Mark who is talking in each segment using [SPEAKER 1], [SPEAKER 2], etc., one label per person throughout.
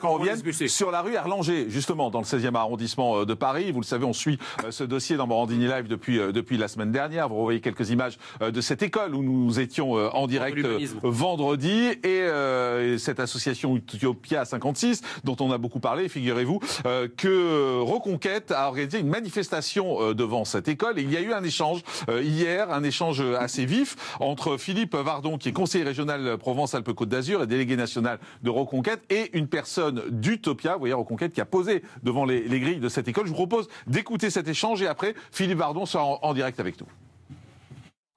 [SPEAKER 1] Qu'on revienne sur la rue Erlanger, justement, dans le 16e arrondissement de Paris. Vous le savez, on suit ce dossier dans Morandini Live depuis la semaine dernière. Vous revoyez quelques images de cette école où nous étions en direct vendredi. Et cette association Utopia 56, dont on a beaucoup parlé, figurez-vous, que Reconquête a organisé une manifestation devant cette école. Et il y a eu un échange hier, un échange assez vif entre Philippe Vardon, qui est conseiller régional Provence-Alpes-Côte d'Azur et délégué national de Reconquête, et une personne d'Utopia, vous voyez, Reconquête, qui a posé devant les grilles de cette école. Je vous propose d'écouter cet échange et après, Philippe Vardon sera en direct avec nous.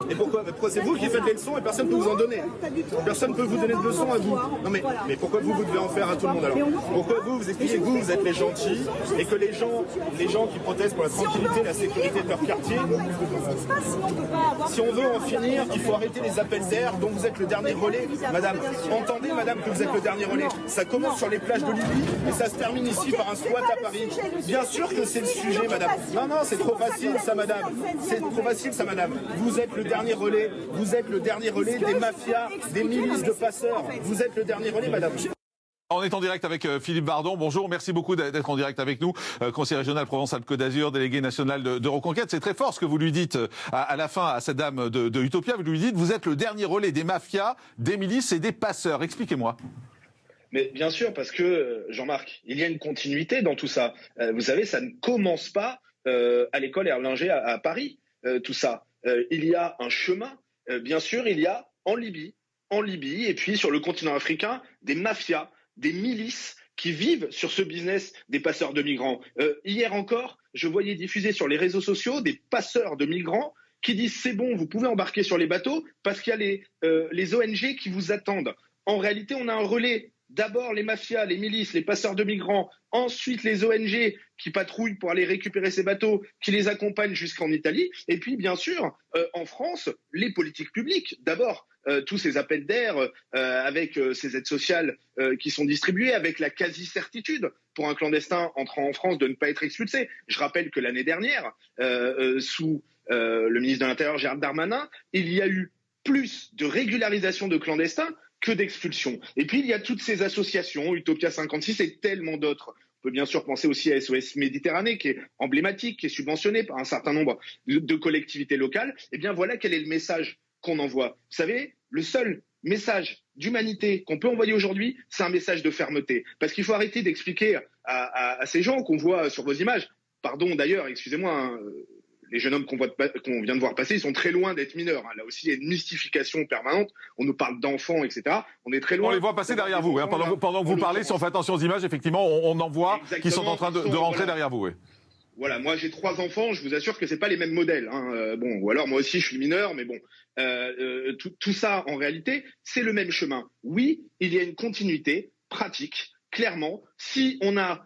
[SPEAKER 2] Et pourquoi c'est vous qui faites les leçons et personne ne peut vous en donner. Personne ne peut vous donner de leçons à vous. Non mais pourquoi vous devez en faire à tout le monde alors? Pourquoi vous expliquez que vous êtes les gentils et que les gens qui protestent pour la tranquillité et la sécurité de leur quartier, si on veut en finir, il faut arrêter les appels d'air dont vous êtes le dernier relais. Madame, entendez madame que vous êtes le dernier relais. Ça commence sur les plages de Libye et ça se termine ici par un squat à Paris. Bien sûr que c'est le sujet madame. Non, c'est trop facile ça madame. C'est trop facile ça madame. Vous êtes le dernier relais, vous êtes le dernier relais des mafias, des milices de passeurs. Vous êtes le dernier relais, madame.
[SPEAKER 1] On est en direct avec Philippe Vardon. Bonjour, merci beaucoup d'être en direct avec nous. Conseiller régional Provence-Alpes-Côte d'Azur, délégué national de Reconquête. C'est très fort ce que vous lui dites à la fin à cette dame de Utopia. Vous lui dites, vous êtes le dernier relais des mafias, des milices et des passeurs. Expliquez-moi.
[SPEAKER 2] Mais bien sûr, parce que, Jean-Marc, il y a une continuité dans tout ça. Vous savez, ça ne commence pas à l'école Erlanger à Paris, tout ça. Il y a un chemin, bien sûr, il y a en Libye, et puis sur le continent africain, des mafias, des milices qui vivent sur ce business des passeurs de migrants. Hier encore, je voyais diffuser sur les réseaux sociaux des passeurs de migrants qui disent c'est bon, vous pouvez embarquer sur les bateaux parce qu'il y a les ONG qui vous attendent. En réalité, on a un relais. D'abord les mafias, les milices, les passeurs de migrants, ensuite les ONG qui patrouillent pour aller récupérer ces bateaux, qui les accompagnent jusqu'en Italie, et puis bien sûr, en France, les politiques publiques. D'abord, tous ces appels d'air avec ces aides sociales qui sont distribuées, avec la quasi-certitude pour un clandestin entrant en France de ne pas être expulsé. Je rappelle que l'année dernière, sous le ministre de l'Intérieur Gérald Darmanin, il y a eu plus de régularisation de clandestins que d'expulsion. Et puis, il y a toutes ces associations, Utopia 56 et tellement d'autres. On peut bien sûr penser aussi à SOS Méditerranée, qui est emblématique, qui est subventionnée par un certain nombre de collectivités locales. Eh bien, voilà quel est le message qu'on envoie. Vous savez, le seul message d'humanité qu'on peut envoyer aujourd'hui, c'est un message de fermeté. Parce qu'il faut arrêter d'expliquer à ces gens qu'on voit sur vos images, pardon d'ailleurs, excusez-moi, hein, les jeunes hommes qu'on vient de voir passer, ils sont très loin d'être mineurs. Hein. Là aussi, il y a une mystification permanente. On nous parle d'enfants, etc. On est très loin.
[SPEAKER 1] On les voit passer derrière vous. Hein. Pendant que vous parlez, si on fait attention aux images, effectivement, on en voit qui sont en train de rentrer derrière vous. Oui.
[SPEAKER 2] Voilà, moi j'ai 3 enfants, je vous assure que c'est pas les mêmes modèles. Hein. Bon, ou alors moi aussi je suis mineur, mais bon, tout ça en réalité, c'est le même chemin. Oui, il y a une continuité pratique. Clairement, si on a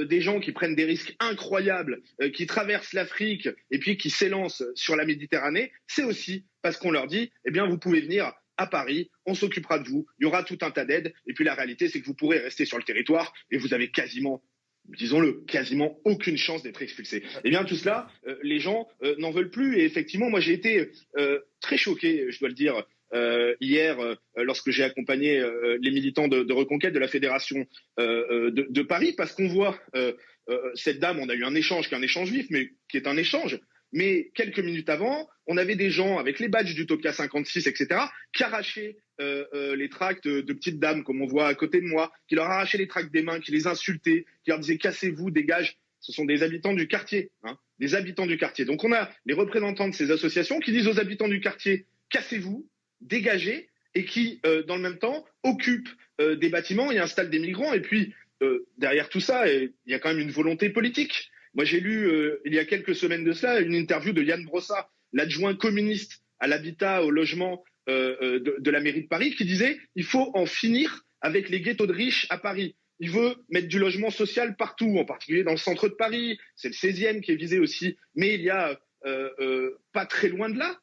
[SPEAKER 2] des gens qui prennent des risques incroyables, qui traversent l'Afrique et puis qui s'élancent sur la Méditerranée, c'est aussi parce qu'on leur dit, eh bien, vous pouvez venir à Paris, on s'occupera de vous, il y aura tout un tas d'aides. Et puis la réalité, c'est que vous pourrez rester sur le territoire et vous avez quasiment, disons-le, quasiment aucune chance d'être expulsé. Eh bien, tout cela, les gens n'en veulent plus. Et effectivement, moi, j'ai été très choqué, je dois le dire, hier, lorsque j'ai accompagné les militants de Reconquête de la Fédération de Paris, parce qu'on voit cette dame, on a eu un échange qui est un échange vif, mais qui est un échange. Mais quelques minutes avant, on avait des gens avec les badges d'Utopia 56, etc., qui arrachaient les tracts de petites dames, comme on voit à côté de moi, qui leur arrachaient les tracts des mains, qui les insultaient, qui leur disaient « cassez-vous, dégage ». Ce sont des habitants du quartier, hein, des habitants du quartier. Donc on a les représentants de ces associations qui disent aux habitants du quartier « cassez-vous ». Dégagés et qui, dans le même temps, occupent des bâtiments et installent des migrants. Et puis, derrière tout ça, il y a quand même une volonté politique. Moi, j'ai lu, il y a quelques semaines de cela, une interview de Yann Brossat, l'adjoint communiste à l'habitat, au logement de la mairie de Paris, qui disait « il faut en finir avec les ghettos de riches à Paris ». Il veut mettre du logement social partout, en particulier dans le centre de Paris. C'est le 16e qui est visé aussi. Mais il y a, pas très loin de là,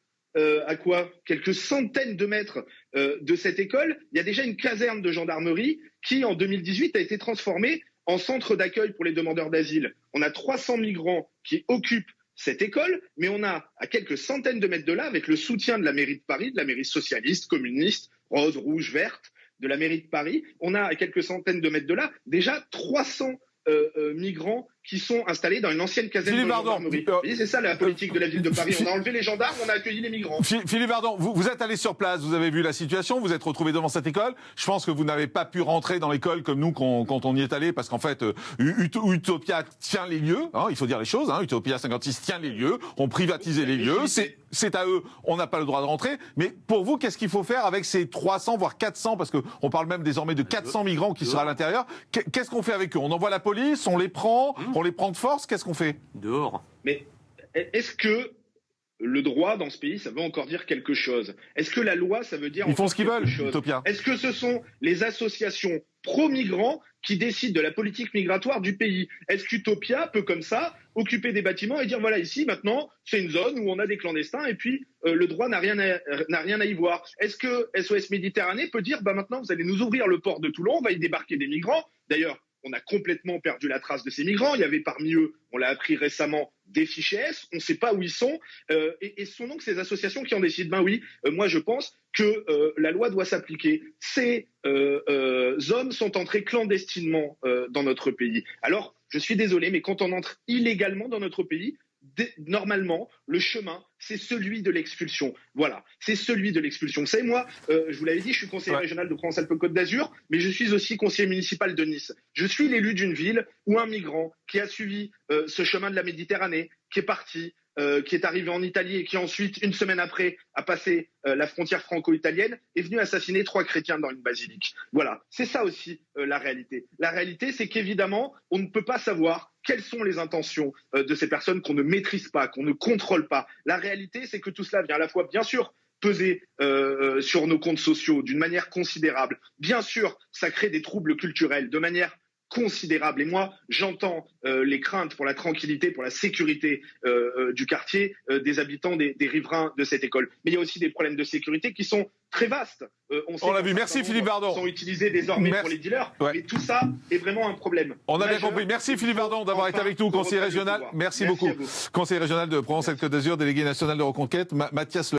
[SPEAKER 2] à quoi quelques centaines de mètres de cette école, il y a déjà une caserne de gendarmerie qui, en 2018, a été transformée en centre d'accueil pour les demandeurs d'asile. On a 300 migrants qui occupent cette école, mais on a, à quelques centaines de mètres de là, avec le soutien de la mairie de Paris, de la mairie socialiste, communiste, rose, rouge, verte, de la mairie de Paris, on a à quelques centaines de mètres de là déjà 300 migrants qui sont installés dans une ancienne caserne de gendarmerie. C'est ça la politique de la ville de Paris. On a enlevé les gendarmes, on a accueilli les migrants.
[SPEAKER 1] Philippe Ardant, vous êtes allé sur place, vous avez vu la situation, vous êtes retrouvé devant cette école. Je pense que vous n'avez pas pu rentrer dans l'école comme nous quand on y est allé, parce qu'en fait, Utopia tient les lieux, hein, il faut dire les choses, hein, Utopia 56 tient les lieux, on privatisé les lieux, c'est à eux, on n'a pas le droit de rentrer. Mais pour vous, qu'est-ce qu'il faut faire avec ces 300, voire 400, parce qu'on parle même désormais de 400 migrants qui seraient à l'intérieur? Qu'est-ce qu'on fait avec eux? On envoie la police, on les prend de force, qu'est-ce qu'on fait?
[SPEAKER 3] Dehors.
[SPEAKER 2] Mais est-ce que le droit dans ce pays, ça veut encore dire quelque chose? Est-ce que la loi, ça veut dire
[SPEAKER 1] Ils font ce qu'ils veulent,
[SPEAKER 2] Utopia. Est-ce que ce sont les associations pro-migrants qui décident de la politique migratoire du pays? Est-ce qu'Utopia peut comme ça occuper des bâtiments et dire voilà, ici maintenant c'est une zone où on a des clandestins et puis le droit n'a rien à y voir? Est-ce que SOS Méditerranée peut dire bah maintenant vous allez nous ouvrir le port de Toulon, on va y débarquer des migrants? D'ailleurs, on a complètement perdu la trace de ces migrants. Il y avait parmi eux, on l'a appris récemment, des fichiers S. On ne sait pas où ils sont. Et ce sont donc ces associations qui en décident. Ben oui, moi je pense que la loi doit s'appliquer. Ces hommes sont entrés clandestinement dans notre pays. Alors, je suis désolé, mais quand on entre illégalement dans notre pays, normalement, le chemin, c'est celui de l'expulsion. Voilà, c'est celui de l'expulsion. Vous savez, moi, je vous l'avais dit, je suis conseiller régional de Provence-Alpes-Côte d'Azur, mais je suis aussi conseiller municipal de Nice. Je suis l'élu d'une ville où un migrant qui a suivi ce chemin de la Méditerranée, qui est parti, qui est arrivé en Italie et qui ensuite, une semaine après, a passé la frontière franco-italienne, est venu assassiner 3 chrétiens dans une basilique. Voilà, c'est ça aussi la réalité. La réalité, c'est qu'évidemment, on ne peut pas savoir quelles sont les intentions de ces personnes qu'on ne maîtrise pas, qu'on ne contrôle pas. La réalité, c'est que tout cela vient à la fois, bien sûr, peser sur nos comptes sociaux d'une manière considérable. Bien sûr, ça crée des troubles culturels de manière considérable. Et moi, j'entends les craintes pour la tranquillité, pour la sécurité du quartier, des habitants, des riverains de cette école. Mais il y a aussi des problèmes de sécurité qui sont très vastes.
[SPEAKER 1] On l'a vu. Merci Philippe Ardant.
[SPEAKER 2] Sont utilisés désormais pour les dealers. Ouais. Et tout ça est vraiment un problème.
[SPEAKER 1] On a bien compris. Merci Philippe Ardant d'avoir été avec nous, conseiller régional. Merci beaucoup. Conseiller régional de Provence-Alpes-Côte d'Azur, délégué national de Reconquête, Mathias